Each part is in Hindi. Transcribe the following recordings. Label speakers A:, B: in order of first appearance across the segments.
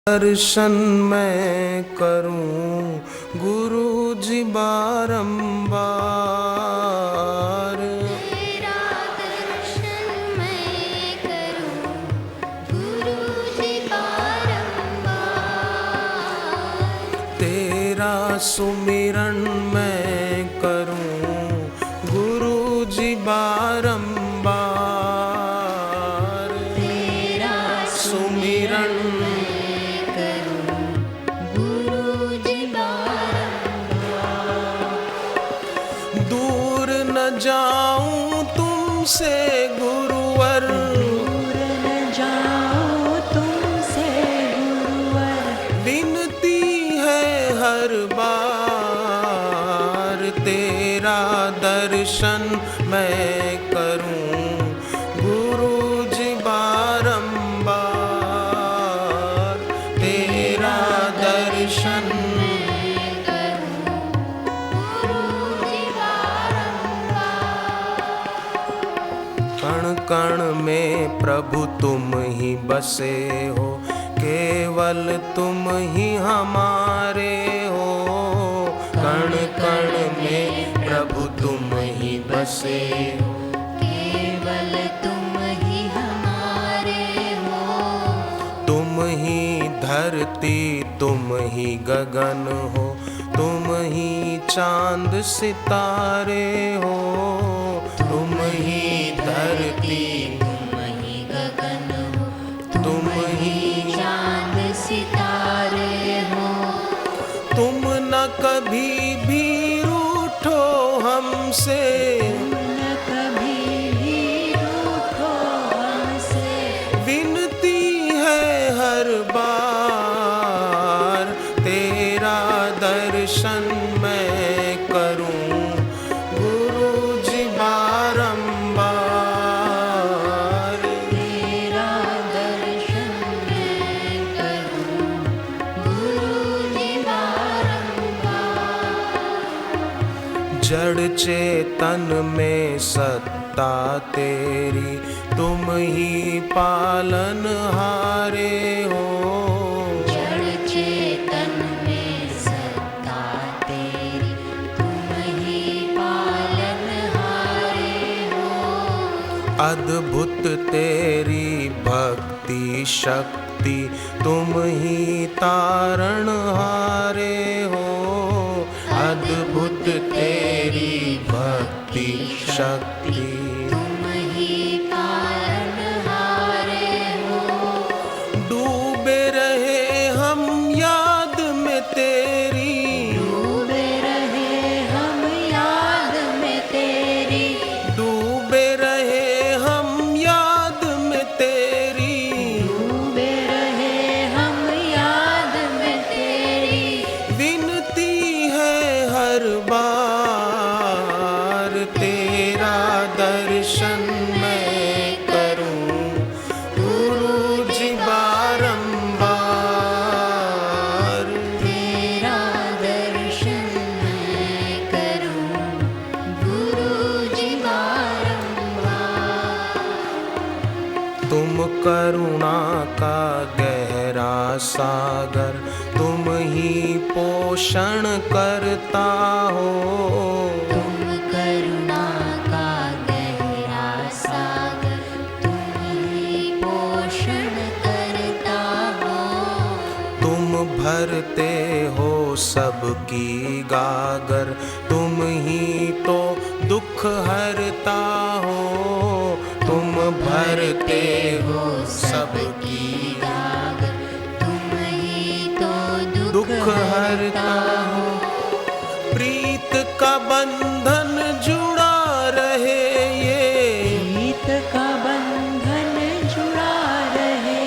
A: दर्शन मैं करूं गुरु जी बारंबार।
B: तेरा दर्शन मैं करूं गुरु जी बारंबार।
A: तेरा सुमिरन मैं करूं गुरु जी बारंबार।
B: तेरा
A: सुमिरन दूर न जाऊं तुमसे गुरुवर,
B: दूर न जाऊं तुमसे गुरुवर।
A: विनती है हर बार। तेरा दर्शन मैं करूं गुरु जी बारंबार। तेरा दर्शन कण कण में प्रभु तुम ही बसे हो, केवल तुम ही हमारे हो। कण कण में प्रभु तुम ही बसे हो,
B: केवल तुम ही हमारे हो।
A: तुम ही धरती तुम ही गगन हो, तुम ही चांद सितारे हो। तुम ही धरती
B: तुम ही गगन हो,
A: तुम ही
B: चांद सितारे हो।
A: तुम न कभी भी रूठो हमसे,
B: न कभी भी रूठो हमसे।
A: विनती है हर बार। तेरा दर्शन मैं करूं गुरु जी बारंबार।
B: तेरा दर्शन मैं करूं गुरु जी बारंबार।
A: जड़ चेतन में सत्ता तेरी, तुम ही पालनहारे हो।
B: जड़ चेतन में सत्ता तेरी, तुम ही पालनहारे हो।
A: अद्भुत तेरी भक्ति शक्ति, तुम ही तारणहारे हो। अद्भुत तेरी भक्ति शक्ति,
B: तुम ही पालनहारे हो।
A: डूबे रहे हम याद में तेरी,
B: डूबे रहे हम याद में तेरी।
A: डूबे रहे हम याद में तेरी।
B: डूबे रहे हम याद में तेरी।
A: विनती है हर बार। तेरा दर्शन मैं करूं गुरु जी बारंबार।
B: तेरा दर्शन मैं करूं गुरु जी बारंबार।
A: तुम करुणा का गहरा सागर, तुम ही पोषण करता हो।
B: तुम करुणा का गहरा सागर, तुम ही पोषण करता हो।
A: तुम भरते हो सबकी गागर, तुम ही तो दुख हरता हो। तुम भरते हो सबकी
B: गागर, तुम ही तो
A: दुख हरता हो। प्रीत का बंधन जुड़ा रहे ये,
B: प्रीत का बंधन जुड़ा रहे।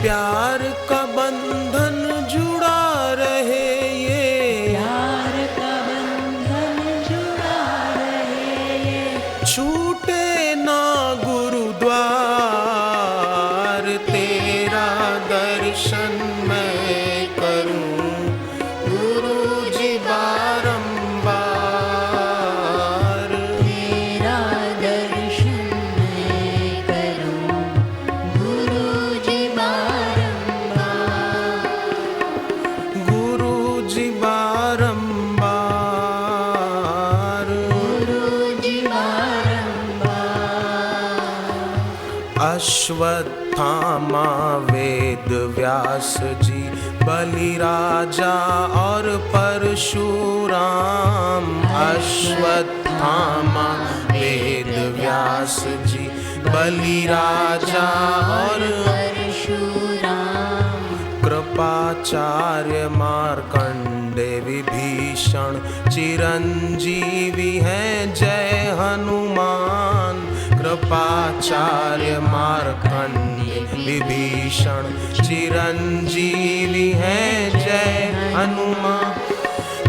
A: प्यार का बंधन जुड़ा रहे ये।
B: प्यार का बंधन जुड़ा रहे।
A: छूटे ना गुरुद्वार। तेरा दर्शन मैं करूं गुरु जी बारंबार। जी बारंबार,
B: गुरुजी बारंबार।
A: अश्वत्थामा वेद व्यास जी, बलि राजा और परशुराम। अश्वत्थामा वेद व्यास जी, बलि राजा और
B: परशुराम।
A: कृपाचार्य मार्कंडे विभीषण, चिरंजीवी हैं जय हनुमान। कृपाचार्य मार्कंडे विभीषण, चिरंजीवी हैं जय हनुमान।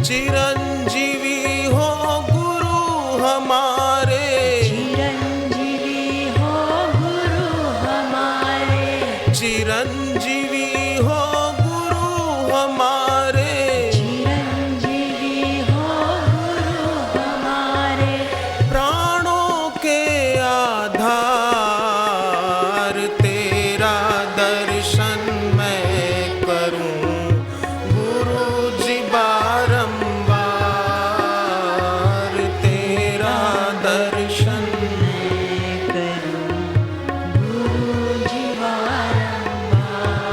A: चिरंजीवी हो गुरु हमारे,
B: चिरंजीवी हो गुरु हमारे।
A: चिरंजीवी हो गुरु हमारे।
B: चिरंजीवी हो गुरु हमारे।
A: प्राणों के आधार तेरा दर्शन मैं करूं, गुरु जी बारंबार तेरा दर्शन
B: मैं करूं, गुरुजी बारंबार।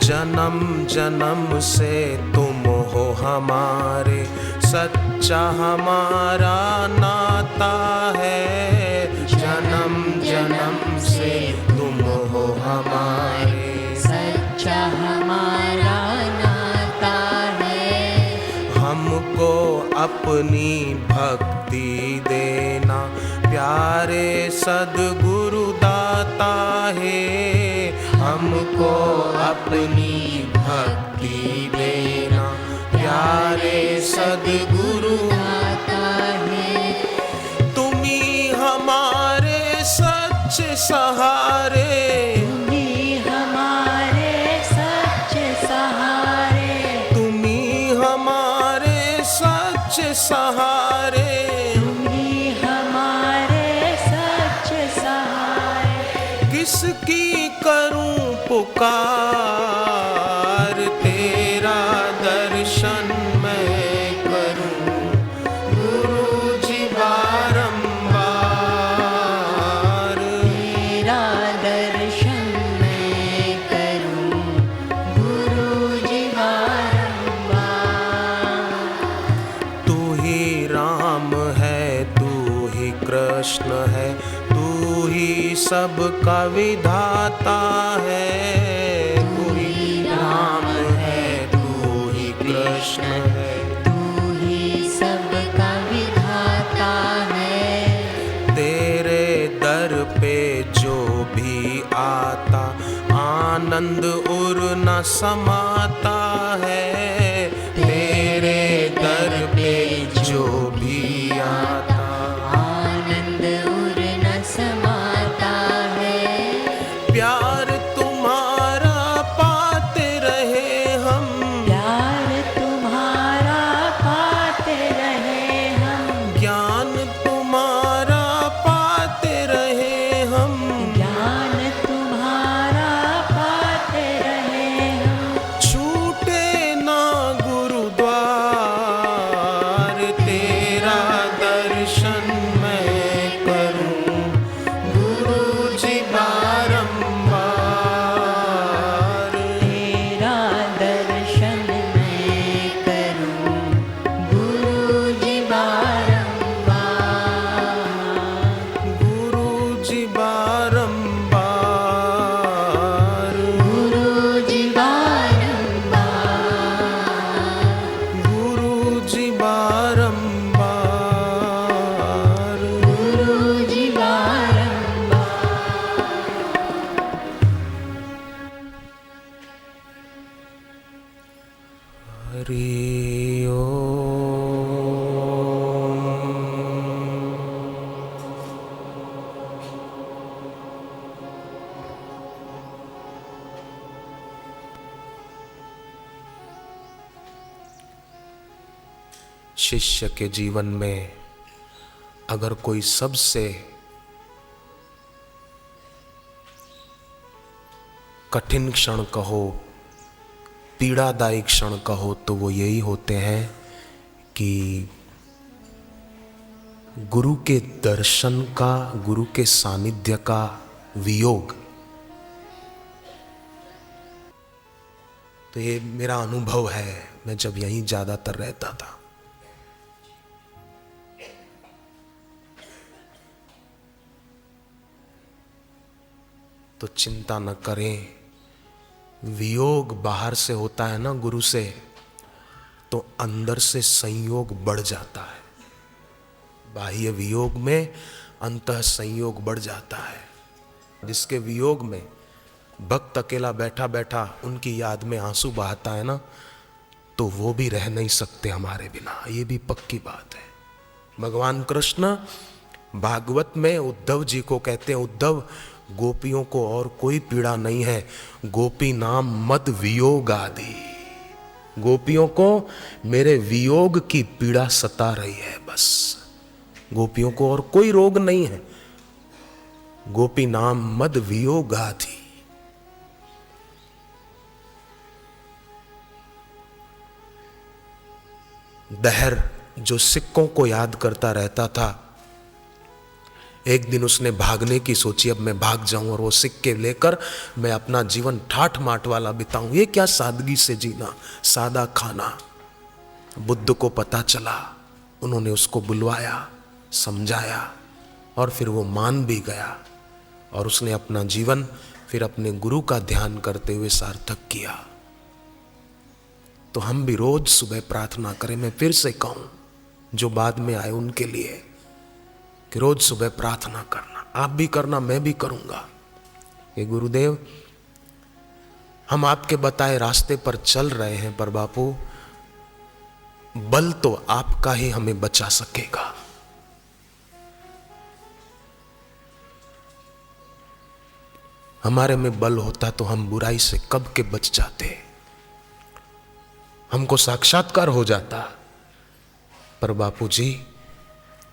A: जन्म जन्म से तुम हो हमारे, सच्चा हमारा नाता है। जन्म जन्म से तुम हो हमारे,
B: सच्चा हमारा नाता है।
A: हमको अपनी भक्ति देना, प्यारे सद्गुरु दाता है। हमको अपनी भक्ति देना, प्यारे सद्गुरु
B: दाता है।
A: तुम्ही हमारे सच्चे सहारे,
B: तुम्ही हमारे सच्चे सहारे।
A: तुम्ही हमारे सच्चे सहारे।
B: तुम्ही हमारे सच्चे सहारे।
A: किसकी करूं पुकार, तेरा दर्शन मैं करूं, गुरु जी बारंबार।
B: तेरा दर्शन मैं करूं, गुरुजी बारंबार।
A: तू ही राम है, तू ही कृष्ण है, तू ही सबका विधाता है। तू ही राम है, तू ही कृष्ण है,
B: तू ही सबका विधाता है।
A: तेरे दर पे जो भी आता, आनंद उर न समाता है। तेरे दर पे जो भी आता,
B: आनंद उर न समाता है।
A: प्यार तुम्हारा पाते रहे हम,
B: प्यार तुम्हारा पाते रहे हम।
A: ज्ञान तुम्हारा पाते रहे हम।
B: ज्ञान तुम्हारा पाते रहे हम।
A: छूटे ना गुरुद्वार, तेरा दर्शन मैं करूं, गुरु जी बारंबार।
B: तेरा दर्शन मैं करूं, गुरुजी बारंबार।
A: गुरु जी बारंबार,
B: गुरुजी बारंबार।
A: गुरु जी बारंबार।
B: गुरुजी बारंबार।
A: हरि ओम। शिष्य के जीवन में अगर कोई सबसे कठिन क्षण कहो पीड़ादायी क्षण कहो तो वो यही होते हैं कि गुरु के दर्शन का, गुरु के सानिध्य का वियोग। तो ये मेरा अनुभव है, मैं जब यहीं ज्यादातर रहता था। तो चिंता न करें, वियोग बाहर से होता है ना गुरु से, तो अंदर से संयोग बढ़ जाता है। बाह्य वियोग में अंतः संयोग बढ़ जाता है। जिसके वियोग में भक्त अकेला बैठा बैठा उनकी याद में आंसू बहाता है ना, तो वो भी रह नहीं सकते हमारे बिना, ये भी पक्की बात है। भगवान कृष्ण भागवत में उद्धव जी को कहते हैं, उद्धव गोपियों को और कोई पीड़ा नहीं है, गोपी नाम मद वियोग आदि। गोपियों को मेरे वियोग की पीड़ा सता रही है, बस। गोपियों को और कोई रोग नहीं है। गोपी नाम मद वियोग आदि। दहर जो सिक्कों को याद करता रहता था, एक दिन उसने भागने की सोची, अब मैं भाग जाऊं और वो सिक्के लेकर मैं अपना जीवन ठाठ माठ वाला बिताऊं। ये क्या सादगी से जीना, सादा खाना। बुद्ध को पता चला, उन्होंने उसको बुलवाया, समझाया और फिर वो मान भी गया और उसने अपना जीवन फिर अपने गुरु का ध्यान करते हुए सार्थक किया। तो हम भी रोज सुबह प्रार्थना करें। मैं फिर से कहूं, जो बाद में आए उनके लिए, कि रोज सुबह प्रार्थना करना। आप भी करना, मैं भी करूंगा कि गुरुदेव, हम आपके बताए रास्ते पर चल रहे हैं, पर बापू बल तो आपका ही हमें बचा सकेगा। हमारे में बल होता तो हम बुराई से कब के बच जाते, हमको साक्षात्कार हो जाता। पर बापू जी,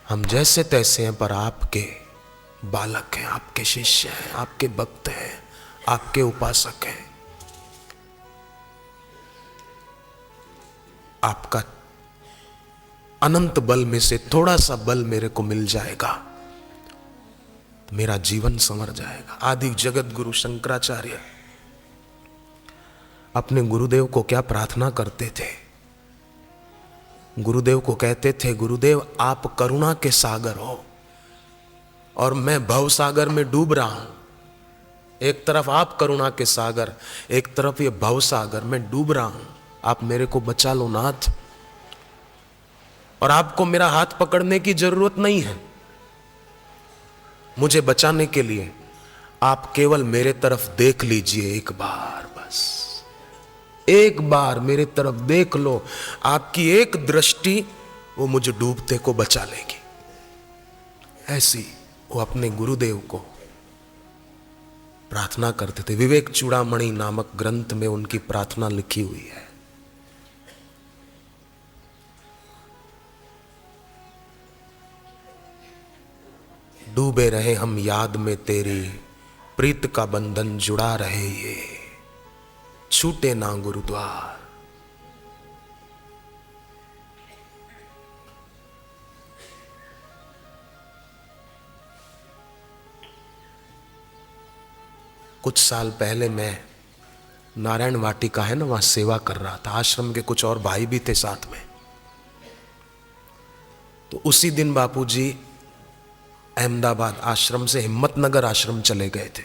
A: हम जैसे तैसे हैं, पर आपके बालक हैं, आपके शिष्य हैं, आपके भक्त हैं, आपके उपासक हैं। आपका अनंत बल में से थोड़ा सा बल मेरे को मिल जाएगा, मेरा जीवन संवर जाएगा। आदि जगत गुरु शंकराचार्य अपने गुरुदेव को क्या प्रार्थना करते थे? गुरुदेव को कहते थे, गुरुदेव आप करुणा के सागर हो और मैं भव सागर में डूब रहा हूं। एक तरफ आप करुणा के सागर, एक तरफ ये भव सागर में डूब रहा हूं, आप मेरे को बचा लो नाथ। और आपको मेरा हाथ पकड़ने की जरूरत नहीं है। मुझे बचाने के लिए आप केवल मेरे तरफ देख लीजिए एक बार, बस एक बार मेरे तरफ देख लो। आपकी एक दृष्टि वो मुझे डूबते को बचा लेगी। ऐसी वो अपने गुरुदेव को प्रार्थना करते थे। विवेक चूड़ामणि नामक ग्रंथ में उनकी प्रार्थना लिखी हुई है। डूबे रहे हम याद में तेरी, प्रीत का बंधन जुड़ा रहे ये, छूटे ना गुरुद्वार। कुछ साल पहले मैं नारायण वाटिका है ना, वहां सेवा कर रहा था। आश्रम के कुछ और भाई भी थे साथ में। तो उसी दिन बापूजी अहमदाबाद आश्रम से हिम्मतनगर आश्रम चले गए थे।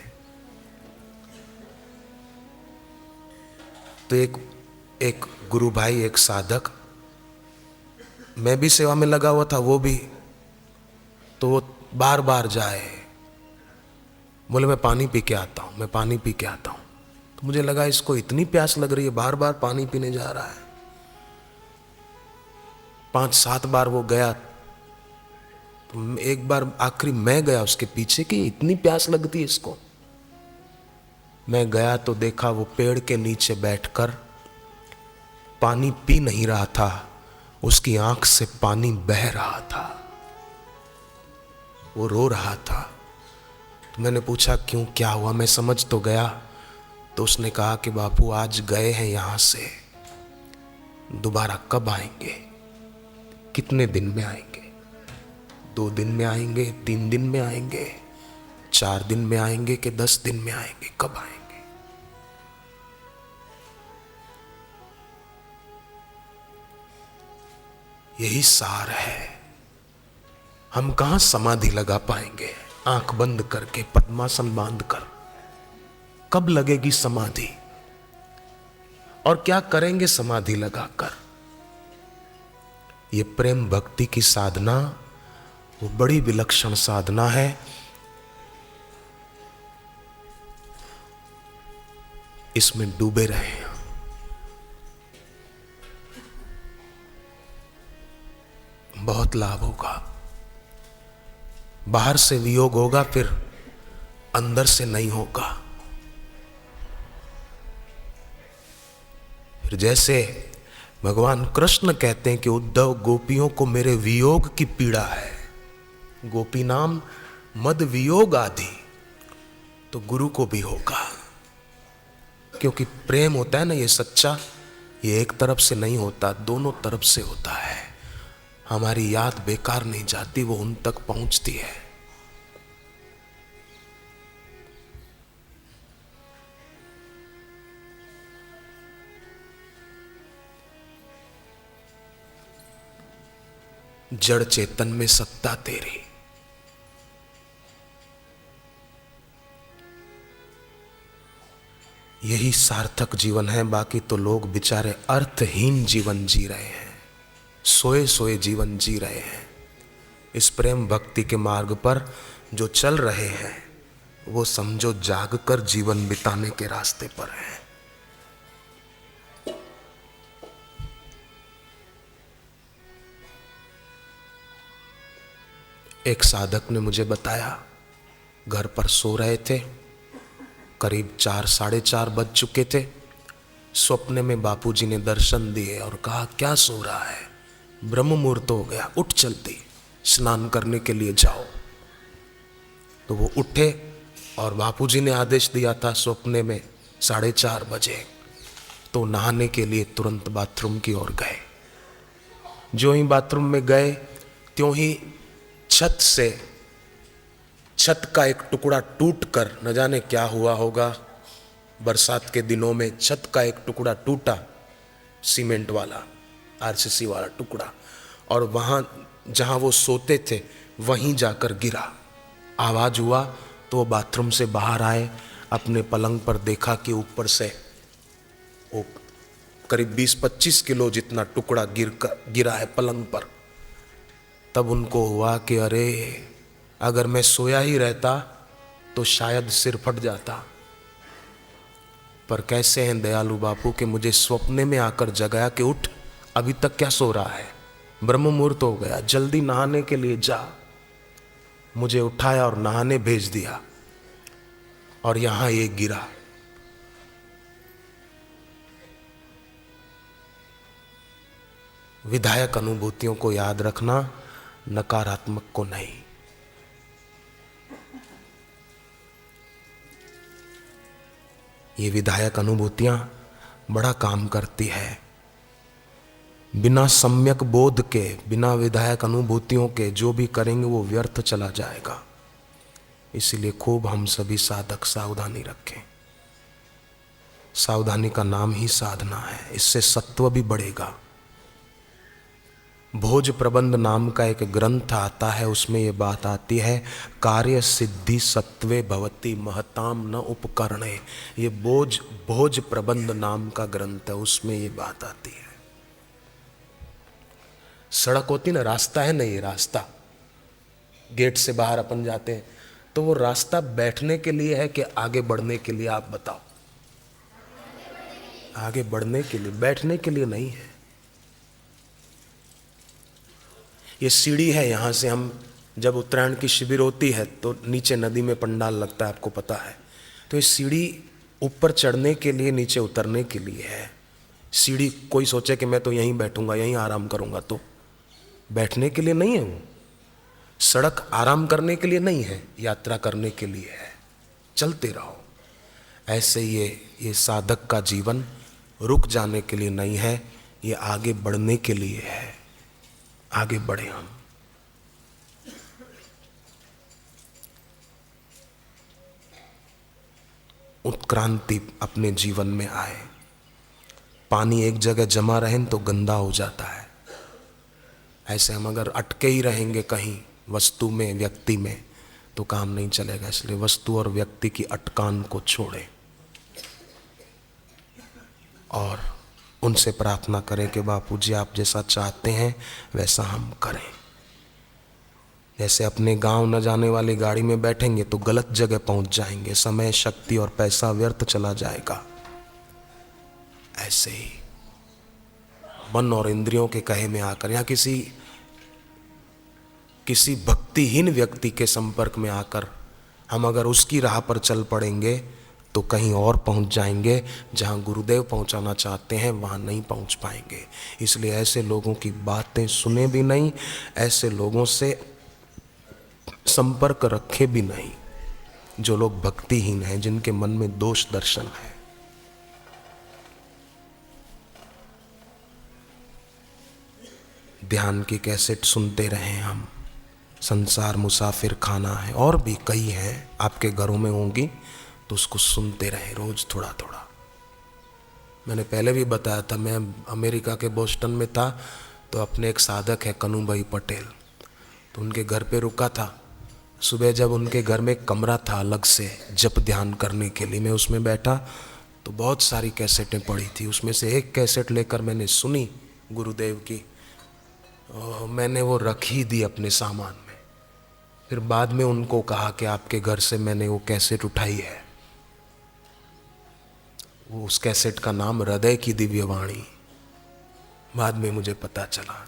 A: तो एक गुरु भाई, एक साधक, मैं भी सेवा में लगा हुआ था, वो भी, तो वो बार बार जाए, बोले मैं पानी पी के आता हूं, मैं पानी पी के आता हूं। तो मुझे लगा इसको इतनी प्यास लग रही है, बार बार पानी पीने जा रहा है। 5-7 बार वो गया। तो एक बार आखिरी मैं गया उसके पीछे कि इतनी प्यास लगती है इसको। मैं गया तो देखा वो पेड़ के नीचे बैठकर पानी पी नहीं रहा था, उसकी आंख से पानी बह रहा था, वो रो रहा था। तो मैंने पूछा क्यों, क्या हुआ? मैं समझ तो गया तो उसने कहा कि बापू आज गए हैं यहां से, दोबारा कब आएंगे, कितने दिन में आएंगे, 2 दिन में आएंगे, 3 दिन में आएंगे, 4 दिन में आएंगे कि 10 दिन में आएंगे, कब आएंगे। यही सार है। हम कहां समाधि लगा पाएंगे आंख बंद करके, पद्मासन बांध कर? कब लगेगी समाधि और क्या करेंगे समाधि लगाकर? ये प्रेम भक्ति की साधना वो बड़ी विलक्षण साधना है। इसमें डूबे रहे, बहुत लाभ होगा। बाहर से वियोग होगा, फिर अंदर से नहीं होगा। फिर जैसे भगवान कृष्ण कहते हैं कि उद्धव गोपियों को मेरे वियोग की पीड़ा है, गोपी नाम मद वियोग आदि, तो गुरु को भी होगा। क्योंकि प्रेम होता है ना ये सच्चा, ये एक तरफ से नहीं होता, दोनों तरफ से होता है। हमारी याद बेकार नहीं जाती, वो उन तक पहुंचती है। जड़ चेतन में सत्ता तेरी, यही सार्थक जीवन है। बाकी तो लोग बेचारे अर्थहीन जीवन जी रहे हैं, सोए सोए जीवन जी रहे हैं। इस प्रेम भक्ति के मार्ग पर जो चल रहे हैं वो समझो जागकर जीवन बिताने के रास्ते पर हैं। एक साधक ने मुझे बताया, घर पर सो रहे थे, करीब 4 साढ़े 4 बज चुके थे। स्वप्न में बापूजी ने दर्शन दिए और कहा क्या सो रहा है, ब्रह्म मुहूर्त हो गया, उठ जल्दी स्नान करने के लिए जाओ। तो वो उठे और बापूजी ने आदेश दिया था स्वप्न में 4:30 बजे, तो नहाने के लिए तुरंत बाथरूम की ओर गए। जो ही बाथरूम में गए त्यों ही छत का एक टुकड़ा टूटकर, न जाने क्या हुआ होगा, बरसात के दिनों में छत का एक टुकड़ा टूटा, सीमेंट वाला आरसीसी वाला टुकड़ा, और वहां जहां वो सोते थे वहीं जाकर गिरा। आवाज हुआ तो वो बाथरूम से बाहर आए, अपने पलंग पर देखा कि ऊपर से वो करीब 20-25 किलो जितना टुकड़ा गिरा है पलंग पर। तब उनको हुआ कि अरे अगर मैं सोया ही रहता तो शायद सिर फट जाता। पर कैसे हैं दयालु बापू कि मुझे स्वप्न में आकर जगाया कि उठ, अभी तक क्या सो रहा है, ब्रह्म मुहूर्त हो गया, जल्दी नहाने के लिए जा। मुझे उठाया और नहाने भेज दिया और यहां ये गिरा। विधायक अनुभूतियों को याद रखना, नकारात्मक को नहीं। ये विधायक अनुभूतियां बड़ा काम करती है। बिना सम्यक बोध के, बिना विधायक अनुभूतियों के जो भी करेंगे वो व्यर्थ चला जाएगा। इसीलिए खूब हम सभी साधक सावधानी रखें। सावधानी का नाम ही साधना है, इससे सत्व भी बढ़ेगा। भोज प्रबंध नाम का एक ग्रंथ आता है, उसमें ये बात आती है, कार्य सिद्धि सत्वे भवति महताम न उपकरणे। ये भोज प्रबंध नाम का ग्रंथ है, उसमें ये बात आती है। सड़क होती ना, रास्ता है ना, ये रास्ता गेट से बाहर अपन जाते हैं, तो वो रास्ता बैठने के लिए है कि आगे बढ़ने के लिए? आप बताओ। आगे बढ़ने के लिए, बैठने के लिए नहीं है। ये सीढ़ी है, यहाँ से हम जब उत्तरायण की शिविर होती है तो नीचे नदी में पंडाल लगता है, आपको पता है। तो ये सीढ़ी ऊपर चढ़ने के लिए, नीचे उतरने के लिए है। सीढ़ी कोई सोचे कि मैं तो यहीं बैठूंगा, यहीं आराम करूंगा, तो बैठने के लिए नहीं है वो। सड़क आराम करने के लिए नहीं है, यात्रा करने के लिए है। चलते रहो। ऐसे ये साधक का जीवन रुक जाने के लिए नहीं है, ये आगे बढ़ने के लिए है। आगे बढ़े हम। उत्क्रांति अपने जीवन में आए। पानी एक जगह जमा रहे तो गंदा हो जाता है। ऐसे हम अगर अटके ही रहेंगे कहीं वस्तु में, व्यक्ति में, तो काम नहीं चलेगा। इसलिए वस्तु और व्यक्ति की अटकान को छोड़ें और उनसे प्रार्थना करें कि बापू जी आप जैसा चाहते हैं वैसा हम करें। जैसे अपने गांव न जाने वाली गाड़ी में बैठेंगे तो गलत जगह पहुंच जाएंगे, समय, शक्ति और पैसा व्यर्थ चला जाएगा। ऐसे ही मन और इंद्रियों के कहे में आकर या किसी भक्तिहीन व्यक्ति के संपर्क में आकर हम अगर उसकी राह पर चल पड़ेंगे तो कहीं और पहुंच जाएंगे, जहां गुरुदेव पहुंचाना चाहते हैं वहां नहीं पहुंच पाएंगे। इसलिए ऐसे लोगों की बातें सुने भी नहीं, ऐसे लोगों से संपर्क रखे भी नहीं जो लोग भक्तिहीन हैं, जिनके मन में दोष दर्शन है। ध्यान की कैसेट सुनते रहें हम। संसार मुसाफिर खाना है, और भी कई हैं आपके घरों में होंगी, तो उसको सुनते रहें रोज थोड़ा थोड़ा। मैंने पहले भी बताया था, मैं अमेरिका के बोस्टन में था तो अपने एक साधक है कन्हू भाई पटेल, तो उनके घर पे रुका था। सुबह जब उनके घर में एक कमरा था अलग से जप ध्यान करने के लिए, मैं उसमें बैठा तो बहुत सारी कैसेटें पड़ी थी। उसमें से एक कैसेट लेकर मैंने सुनी गुरुदेव की, मैंने वो रख ही दी अपने सामान में। फिर बाद में उनको कहा कि आपके घर से मैंने वो कैसेट उठाई है। वो उस कैसेट का नाम हृदय की दिव्य वाणी। बाद में मुझे पता चला,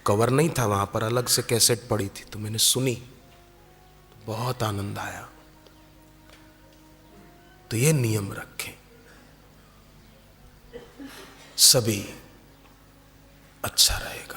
A: कवर नहीं था वहां पर, अलग से कैसेट पड़ी थी, तो मैंने सुनी तो बहुत आनंद आया। तो ये नियम रखें, सभी अच्छा रहेगा।